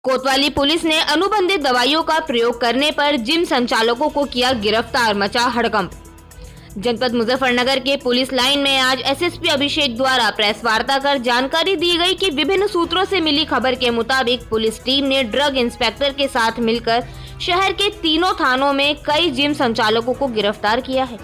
कोतवाली पुलिस ने अनुबंधित दवाइयों का प्रयोग करने पर जिम संचालकों को किया गिरफ्तार, मचा हड़कंप। जनपद मुजफ्फरनगर के पुलिस लाइन में आज एसएसपी अभिषेक द्वारा प्रेस वार्ता कर जानकारी दी गई कि विभिन्न सूत्रों से मिली खबर के मुताबिक पुलिस टीम ने ड्रग इंस्पेक्टर के साथ मिलकर शहर के तीनों थानों में कई जिम संचालकों को गिरफ्तार किया है,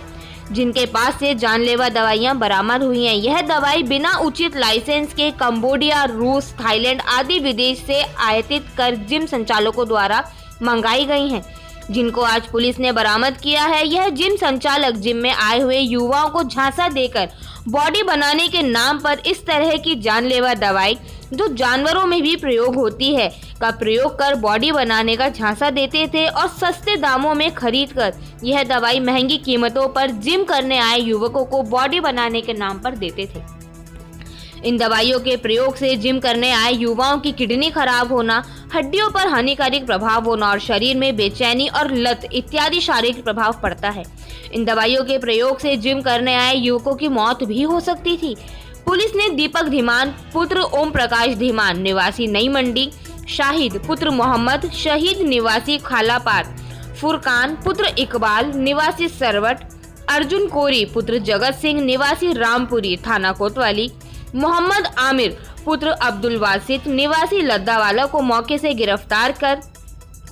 जिनके पास से जानलेवा दवाइयां बरामद हुई हैं। यह दवाई बिना उचित लाइसेंस के कंबोडिया, रूस, थाईलैंड आदि विदेश से आयातित कर जिम संचालकों द्वारा मंगाई गई हैं, जिनको आज पुलिस ने बरामद किया है। यह जिम संचालक जिम में आए हुए युवाओं को झांसा देकर बॉडी बनाने के नाम पर इस तरह की जानलेवा दवाई जो जानवरों में भी प्रयोग होती है का प्रयोग कर बॉडी बनाने का झांसा देते थे और सस्ते दामों में खरीदकर यह दवाई महंगी कीमतों पर जिम करने आए युवकों को बॉडी बनाने के नाम पर देते थे। इन दवाइयों के प्रयोग से जिम करने आए युवाओं की किडनी खराब होना, हड्डियों पर हानिकारक प्रभाव होना और शरीर में बेचैनी और लत इत्यादि शारीरिक प्रभाव पड़ता है। इन दवाइयों के प्रयोग से जिम करने आए युवकों की मौत भी हो सकती थी। पुलिस ने दीपक धीमान पुत्र ओम प्रकाश धीमान निवासी नई मंडी, शाहिद पुत्र मोहम्मद शहीद निवासी खालापार, फुरकान पुत्र इकबाल निवासी सरवट, अर्जुन कोरी पुत्र जगत सिंह निवासी रामपुरी थाना कोतवाली, मोहम्मद आमिर पुत्र अब्दुल वासित निवासी लद्दावाला को मौके से गिरफ्तार कर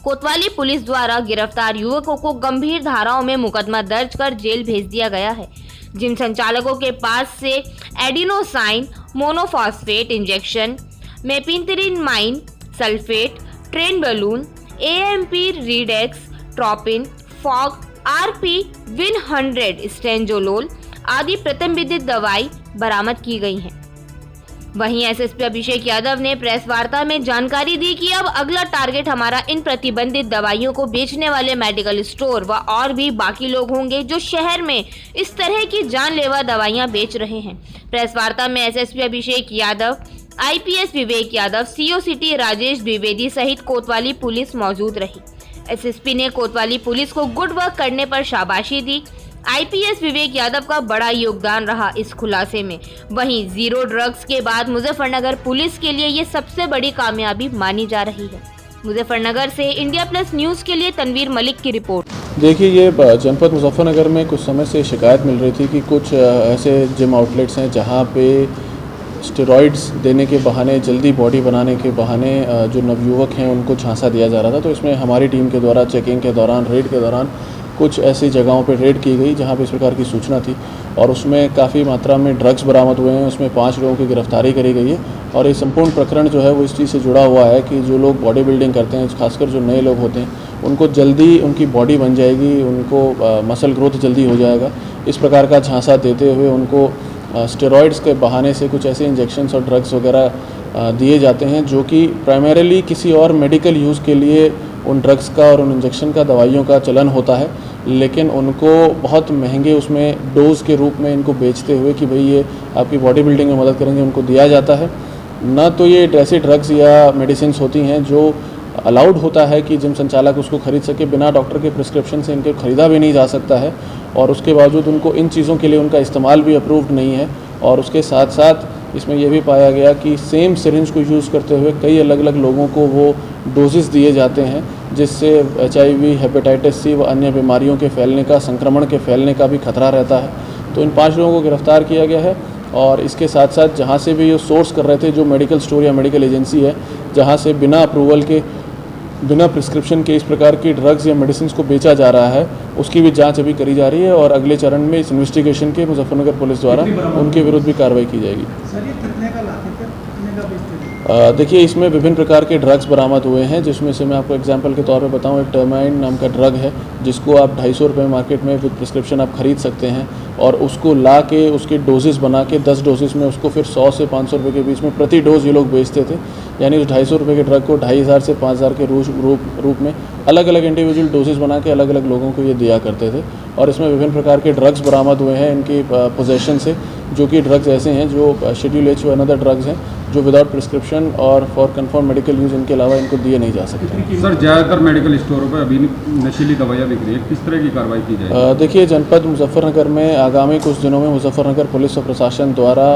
कोतवाली पुलिस द्वारा गिरफ्तार युवकों को गंभीर धाराओं में मुकदमा दर्ज कर जेल भेज दिया गया है। जिन संचालकों के पास से adenosine monophosphate injection, mephentermine sulphate, trenbolone, AMP रीडेक्स, ट्रोपिन, फॉग, आरपी, विन 100 स्टेंजोलोल आदि प्रतिबंधित दवाई बरामद की गई हैं। वहीं एसएसपी अभिषेक यादव ने प्रेस वार्ता में जानकारी दी कि अब अगला टारगेट हमारा इन प्रतिबंधित दवाइयों को बेचने वाले मेडिकल स्टोर व और भी बाकी लोग होंगे जो शहर में इस तरह की जानलेवा दवाइयां बेच रहे हैं। प्रेस वार्ता में एसएसपी अभिषेक यादव, आईपीएस विवेक यादव, सीओ सिटी राजेश द्विवेदी सहित कोतवाली पुलिस मौजूद रही। एसएसपी ने कोतवाली पुलिस को गुड वर्क करने पर शाबाशी दी। आईपीएस विवेक यादव का बड़ा योगदान रहा इस खुलासे में। वहीं जीरो ड्रग्स के बाद मुजफ्फरनगर पुलिस के लिए ये सबसे बड़ी कामयाबी मानी जा रही है। मुजफ्फरनगर से इंडिया प्लस न्यूज के लिए तनवीर मलिक की रिपोर्ट। देखिए, ये जनपद मुजफ्फरनगर में कुछ समय से शिकायत मिल रही थी कि कुछ ऐसे जिम आउटलेट्स हैं जहाँ पे स्टेरॉइड्स देने के बहाने, जल्दी बॉडी बनाने के बहाने जो नवयुवक हैं उनको झांसा दिया जा रहा था। तो इसमें हमारी टीम के द्वारा चेकिंग के दौरान, रेड के दौरान कुछ ऐसी जगहों पर रेड की गई जहाँ पे इस प्रकार की सूचना थी और उसमें काफ़ी मात्रा में ड्रग्स बरामद हुए हैं। उसमें 5 लोगों की गिरफ्तारी करी गई है और ये संपूर्ण प्रकरण जो है वो इस चीज़ से जुड़ा हुआ है कि जो लोग बॉडी बिल्डिंग करते हैं, खासकर जो नए लोग होते हैं, उनको जल्दी उनकी बॉडी बन जाएगी, उनको मसल ग्रोथ जल्दी हो जाएगा। इस प्रकार का झांसा देते हुए उनको स्टेरॉइड्स के बहाने से कुछ ऐसे इंजेक्शन्स और ड्रग्स वगैरह दिए जाते हैं जो कि प्राइमरीली किसी और मेडिकल यूज़ के लिए उन ड्रग्स का और उन इंजेक्शन का, दवाइयों का चलन होता है, लेकिन उनको बहुत महंगे उसमें डोज के रूप में इनको बेचते हुए कि भाई ये आपकी बॉडी बिल्डिंग में मदद करेंगे, उनको दिया जाता है। ना तो ये ऐसे ड्रग्स या मेडिसिन होती हैं जो अलाउड होता है कि जिम संचालक उसको खरीद सके, बिना डॉक्टर के प्रिस्क्रिप्शन से इनके ख़रीदा भी नहीं जा सकता है और उसके बावजूद उनको इन चीज़ों के लिए उनका इस्तेमाल भी अप्रूव्ड नहीं है। और उसके साथ साथ इसमें यह भी पाया गया कि सेम सिरिंज को यूज़ करते हुए कई अलग अलग लोगों को वो डोजेस दिए जाते हैं, जिससे HIV, हेपेटाइटिस C व अन्य बीमारियों के फैलने का, संक्रमण के फैलने का भी खतरा रहता है। तो इन 5 लोगों को गिरफ्तार किया गया है और इसके साथ साथ जहाँ से भी ये सोर्स कर रहे थे, जो मेडिकल स्टोर या मेडिकल एजेंसी है जहाँ से बिना अप्रूवल के, बिना प्रिस्क्रिप्शन के इस प्रकार की ड्रग्स या मेडिसिन को बेचा जा रहा है, उसकी भी जांच अभी करी जा रही है और अगले चरण में इस इन्वेस्टिगेशन के मुजफ्फरनगर पुलिस द्वारा उनके विरुद्ध भी कार्रवाई की जाएगी। देखिए, इसमें विभिन्न प्रकार के ड्रग्स बरामद हुए हैं, जिसमें से मैं आपको एग्जांपल के तौर पे बताऊं, एक टर्माइन नाम का ड्रग है जिसको आप 250 रुपये मार्केट में विद प्रिस्क्रिप्शन आप खरीद सकते हैं और उसको ला के उसके डोजेस बना के 10 डोजेस में उसको फिर 100 से 500 रुपये के बीच में प्रति डोज ये लोग बेचते थे। यानी उस 250 रुपये के ड्रग को 2500 से 5000 के रूप में अलग अलग इंडिविजुअल डोजेस बना के अलग अलग लोगों को ये दिया करते थे। और इसमें विभिन्न प्रकार के ड्रग्स बरामद हुए हैं इनकी पोजेशन से, जो कि ड्रग्स ऐसे हैं जो शेड्यूल H व अनदर ड्रग्स हैं जो विदाउट प्रिस्क्रिप्शन और फॉर कंफर्म मेडिकल यूज़ इनके अलावा इनको दिए नहीं जा सकते। सर, ज़्यादातर मेडिकल स्टोरों पर अभी नशीली दवाइयाँ बिक रही है, किस तरह की कार्रवाई की जाएगी? देखिए, जनपद मुजफ्फरनगर में आगामी कुछ दिनों में मुजफ्फरनगर पुलिस और प्रशासन द्वारा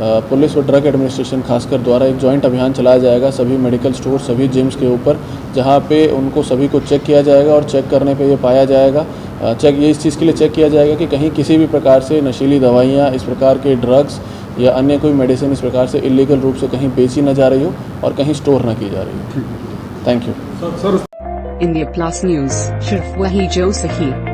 पुलिस और ड्रग एडमिनिस्ट्रेशन खासकर द्वारा एक जॉइंट अभियान चलाया जाएगा सभी मेडिकल स्टोर, सभी जिम्स के ऊपर, जहां पे उनको सभी को चेक किया जाएगा और चेक करने पे ये पाया जाएगा, ये इस चीज़ के लिए चेक किया जाएगा कि कहीं किसी भी प्रकार से नशीली दवाइयाँ, इस प्रकार के ड्रग्स या अन्य कोई मेडिसिन इस प्रकार से इलीगल रूप से कहीं बेची न जा रही हो और कहीं स्टोर न की जा रही हो। Thank you. Sir India plus news, सिर्फ वही जो सही।